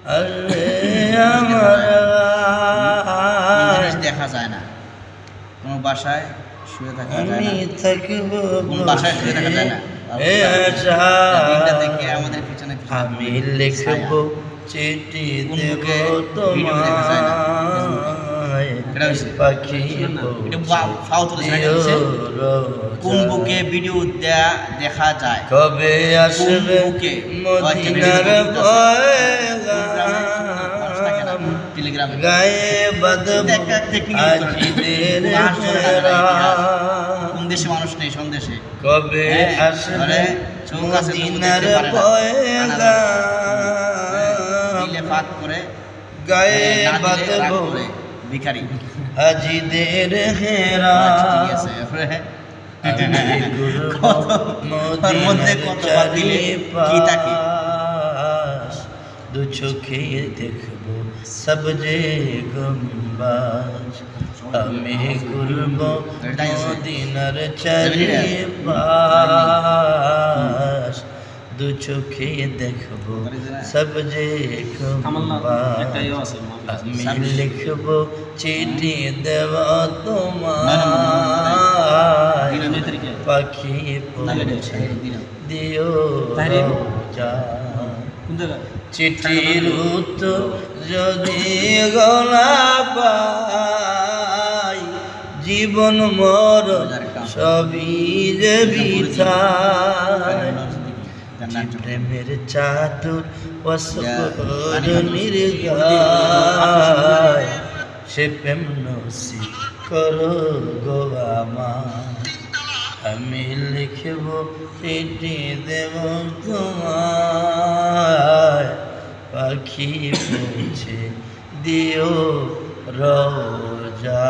আরে আমার জিনিস দেখা যায় না, কোনো বাসায় শুয়ে থাকা যায় আমি না, থাকবো কোন বাসায় শুয়ে থাকা যায় না। এ আশা দিনটা দেখে আমাদের পিছনে পিছনে আমি লিখবো চিঠি কোন দেব বুকে ভিডিও দেখা যায় না, তোমায় এটা হইছে। পাখি এটা ফাও তুলেছে না, এটা হচ্ছে, কোন বুকে ভিডিও দেখা যায়, কবে আসবে বুকে? মদিনার পয়গাম টেলিগ্রামে গায়ে বাঁধব একটা টেকনিক আজিদের কোন দেশে মানুষ নেই সন্দেশে, কবে হ্যাঁ, আসবে মানে চোখ আছে তবু মদিনার দেখতে পারে না। পয়গাম দিলে ফাঁক করে, গায়ে না দিলে রাগ বাঁধব করে, ভিখারি। আজিদের হেরা আচ্ছা, ঠিক আছে। এরপরে ওর মধ্যে কত বাদ দিলে কি থাকে? দু চোখে দেখবো সবজে গম্বাজ আমি ঘুরব মদিনার চারিপাশ দু চোখে দেখবো সবজে গম্বাজ আমি লিখবো চিঠি দেব তোমায় পাখি পৌঁছে দিও যা চিঠির উত্তর যদি গলা পাই জীবন মর সবই যে বিথায় প্রেমের চাতুর ওয়াসর নির্গায় সে প্রেম নসি করো গো আমার আমি লিখব চিঠি দেব তোমায় পাখি পৌঁছে দিও রোজা।